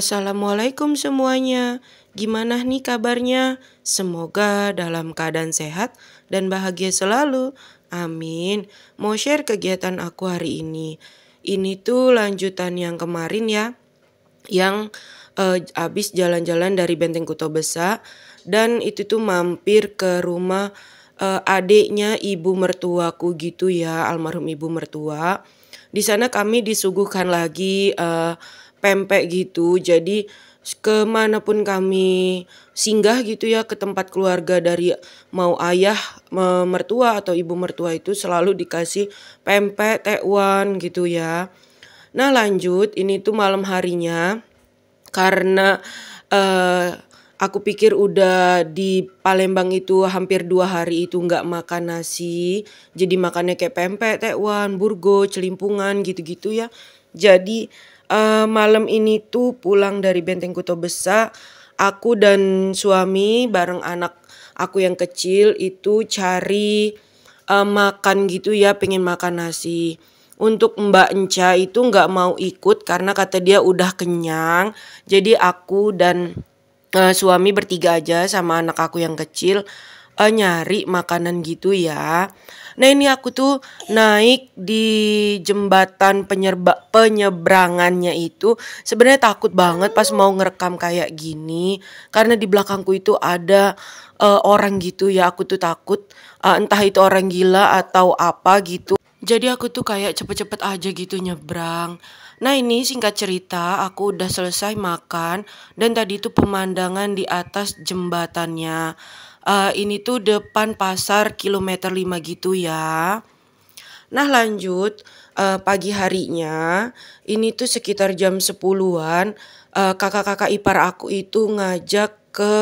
Assalamualaikum semuanya. Gimana nih kabarnya? Semoga dalam keadaan sehat dan bahagia selalu. Amin. Mau share kegiatan aku hari ini. Ini tuh lanjutan yang kemarin ya, yang abis jalan-jalan dari Benteng Kota Besar dan itu tuh mampir ke rumah adiknya ibu mertuaku gitu ya, almarhum ibu mertua. Di sana kami disuguhkan lagi pempek gitu. Jadi kemanapun kami singgah gitu ya, ke tempat keluarga dari mau ayah mertua atau ibu mertua itu selalu dikasih pempek, tekwan gitu ya. Nah lanjut, ini tuh malam harinya karena aku pikir udah di Palembang itu hampir 2 hari itu nggak makan nasi, jadi makannya kayak pempek, tekwan, burgo, celimpungan gitu-gitu ya. Jadi malam ini tuh pulang dari Benteng Kota Besar, aku dan suami bareng anak aku yang kecil itu cari makan gitu ya, pengen makan nasi. Untuk Mbak Enca itu nggak mau ikut karena kata dia udah kenyang. Jadi aku dan suami bertiga aja sama anak aku yang kecil nyari makanan gitu ya. Nah ini aku tuh naik di jembatan penyeberangannya itu sebenarnya takut banget pas mau ngerekam kayak gini karena di belakangku itu ada orang gitu ya. Aku tuh takut entah itu orang gila atau apa gitu. Jadi aku tuh kayak cepet-cepet aja gitu nyebrang. Nah ini singkat cerita aku udah selesai makan dan tadi tuh pemandangan di atas jembatannya. Ini tuh depan pasar kilometer 5 gitu ya. Nah lanjut, pagi harinya ini tuh sekitar jam 10-an, kakak-kakak ipar aku itu ngajak ke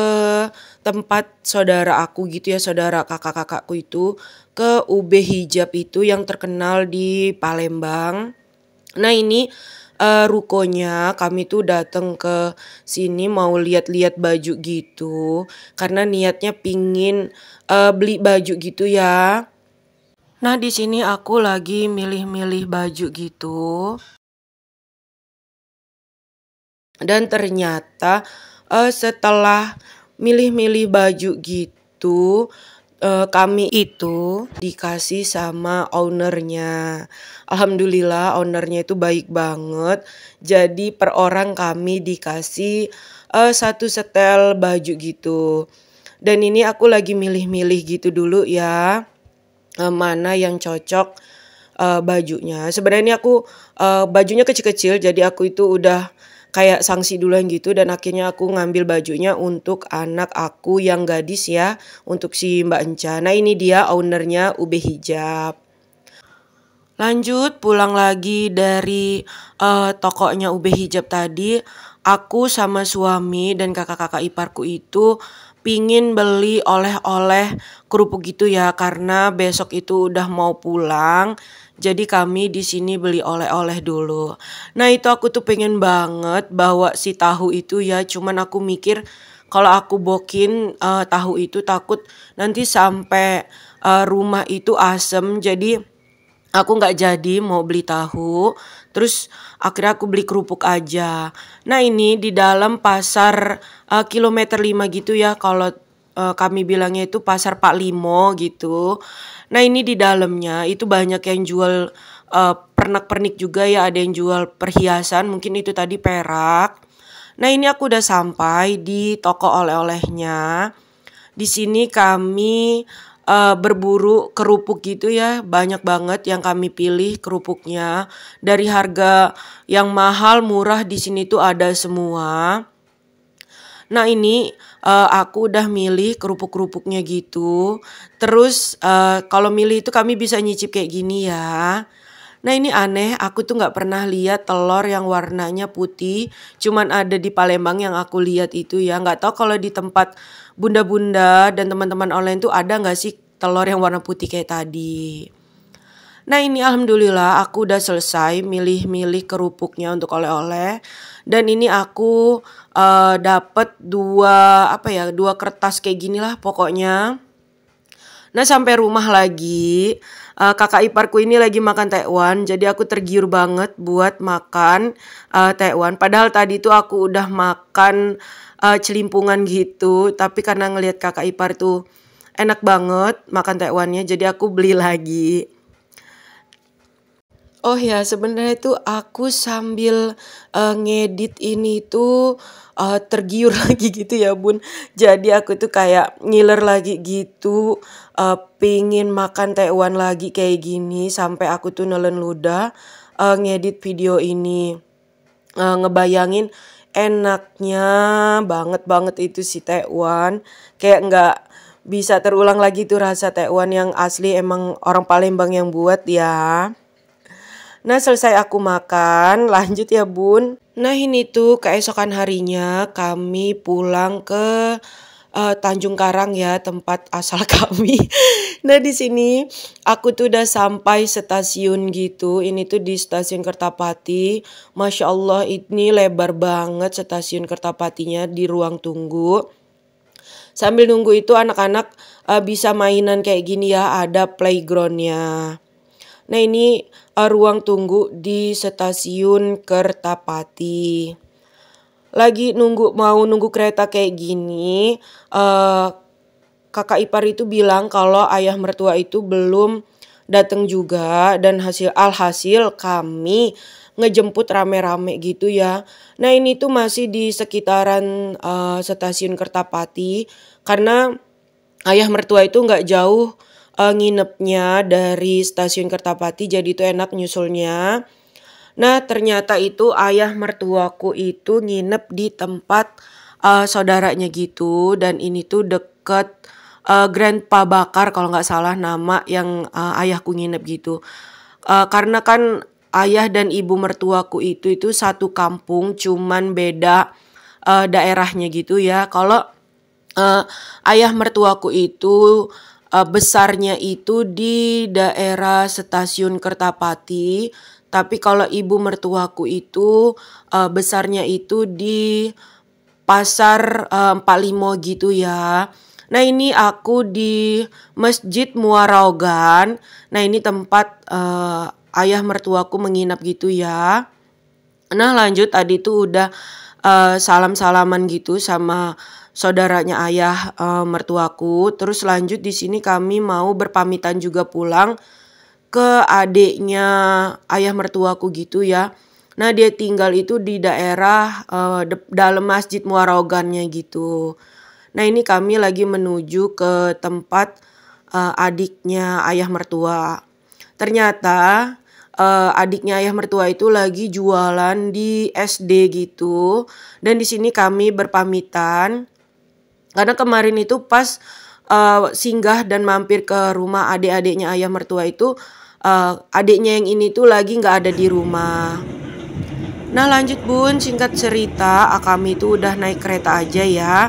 tempat saudara aku gitu ya, saudara kakak-kakakku itu ke UB Hijab itu yang terkenal di Palembang. Nah ini rukonya kami tuh datang ke sini mau lihat-lihat baju gitu karena niatnya pingin beli baju gitu ya. Nah, di sini aku lagi milih-milih baju gitu. Dan ternyata setelah milih-milih baju gitu, kami itu dikasih sama ownernya. Alhamdulillah ownernya itu baik banget. Jadi per orang kami dikasih satu setel baju gitu. Dan ini aku lagi milih-milih gitu dulu ya. Mana yang cocok bajunya. Sebenarnya ini aku bajunya kecil-kecil jadi aku itu udah kayak sanksi duluan gitu dan akhirnya aku ngambil bajunya untuk anak aku yang gadis ya, untuk si Mbak Enca. Nah ini dia ownernya UB Hijab. Lanjut pulang lagi dari tokonya UB Hijab tadi, aku sama suami dan kakak-kakak iparku itu pingin beli oleh-oleh kerupuk gitu ya karena besok itu udah mau pulang. Jadi kami di sini beli oleh-oleh dulu. Nah itu aku tuh pengen banget bawa si tahu itu ya, cuman aku mikir kalau aku bokin tahu itu takut nanti sampai rumah itu asem. Jadi aku nggak jadi mau beli tahu, terus akhirnya aku beli kerupuk aja. Nah ini di dalam pasar kilometer 5 gitu ya, kalau kami bilangnya itu pasar Pak Limo gitu. Nah ini di dalamnya itu banyak yang jual pernak-pernik juga ya, ada yang jual perhiasan, mungkin itu tadi perak. Nah ini aku udah sampai di toko oleh-olehnya. Di sini kami berburu kerupuk gitu ya, banyak banget yang kami pilih kerupuknya. Dari harga yang mahal, murah di sini tuh ada semua. Nah ini aku udah milih kerupuk-kerupuknya gitu. Terus kalau milih itu kami bisa nyicip kayak gini ya. Nah ini aneh, aku tuh nggak pernah lihat telur yang warnanya putih. Cuman ada di Palembang yang aku lihat itu ya. Nggak tahu kalau di tempat bunda-bunda dan teman-teman online tuh ada nggak sih telur yang warna putih kayak tadi. Nah ini alhamdulillah aku udah selesai milih-milih kerupuknya untuk oleh-oleh. Dan ini aku dapet dua kertas kayak gini lah pokoknya. Nah sampai rumah lagi, kakak iparku ini lagi makan tekwan, jadi aku tergiur banget buat makan tekwan. Padahal tadi tuh aku udah makan celimpungan gitu, tapi karena ngelihat kakak ipar tuh enak banget makan tekwannya, jadi aku beli lagi. Oh ya, sebenarnya tuh aku sambil ngedit ini tuh tergiur lagi gitu ya Bun. Jadi aku tuh kayak ngiler lagi gitu, pengen makan tekwan lagi kayak gini sampai aku tuh nelen ludah ngedit video ini. Ngebayangin enaknya banget itu si tekwan, kayak nggak bisa terulang lagi tuh rasa tekwan yang asli emang orang Palembang yang buat ya. Nah selesai aku makan, lanjut ya Bun. Nah ini tuh keesokan harinya kami pulang ke Tanjung Karang ya, tempat asal kami. Nah di sini aku tuh udah sampai stasiun gitu. Ini tuh di stasiun Kertapati. Masya Allah ini lebar banget stasiun Kertapatinya di ruang tunggu. Sambil nunggu itu anak-anak bisa mainan kayak gini ya, ada playgroundnya. Nah ini ruang tunggu di stasiun Kertapati. Lagi mau nunggu kereta kayak gini, kakak ipar itu bilang kalau ayah mertua itu belum datang juga dan alhasil kami ngejemput rame-rame gitu ya. Nah ini tuh masih di sekitaran stasiun Kertapati karena ayah mertua itu nggak jauh nginepnya dari stasiun Kertapati, jadi itu enak nyusulnya. Nah ternyata itu ayah mertuaku itu nginep di tempat saudaranya gitu, dan ini tuh deket Grandpa Bakar kalau nggak salah nama yang ayahku nginep gitu. Karena kan ayah dan ibu mertuaku itu satu kampung, cuman beda daerahnya gitu ya. Kalau ayah mertuaku itu besarnya itu di daerah stasiun Kertapati, tapi kalau ibu mertuaku itu besarnya itu di pasar 45 gitu ya. Nah ini aku di Masjid Muaraugan. Nah ini tempat ayah mertuaku menginap gitu ya. Nah lanjut tadi tuh udah salam-salaman gitu sama saudaranya ayah mertuaku. Terus lanjut di sini kami mau berpamitan juga pulang ke adiknya ayah mertuaku gitu ya. Nah dia tinggal itu di daerah dalam Masjid Muaraugannya gitu. Nah ini kami lagi menuju ke tempat adiknya ayah mertua. Ternyata adiknya ayah mertua itu lagi jualan di SD gitu. Dan di sini kami berpamitan karena kemarin itu pas singgah dan mampir ke rumah adik-adiknya ayah mertua itu, adiknya yang ini tuh lagi nggak ada di rumah. Nah lanjut Bun, singkat cerita kami tuh udah naik kereta aja ya.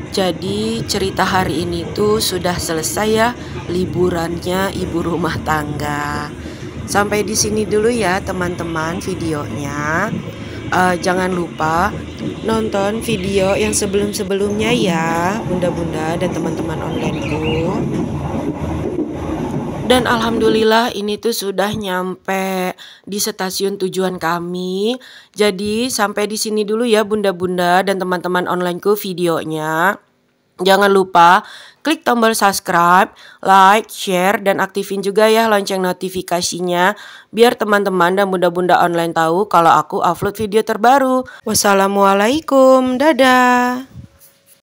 Jadi cerita hari ini tuh sudah selesai ya liburannya ibu rumah tangga. Sampai di sini dulu ya teman-teman videonya. Jangan lupa nonton video yang sebelum-sebelumnya ya bunda-bunda dan teman-teman onlineku. Dan alhamdulillah ini tuh sudah nyampe di stasiun tujuan kami. Jadi sampai di sini dulu ya bunda-bunda dan teman-teman onlineku videonya. Jangan lupa klik tombol subscribe, like, share, dan aktifin juga ya lonceng notifikasinya biar teman-teman dan bunda-bunda online tahu kalau aku upload video terbaru. Wassalamualaikum, dadah.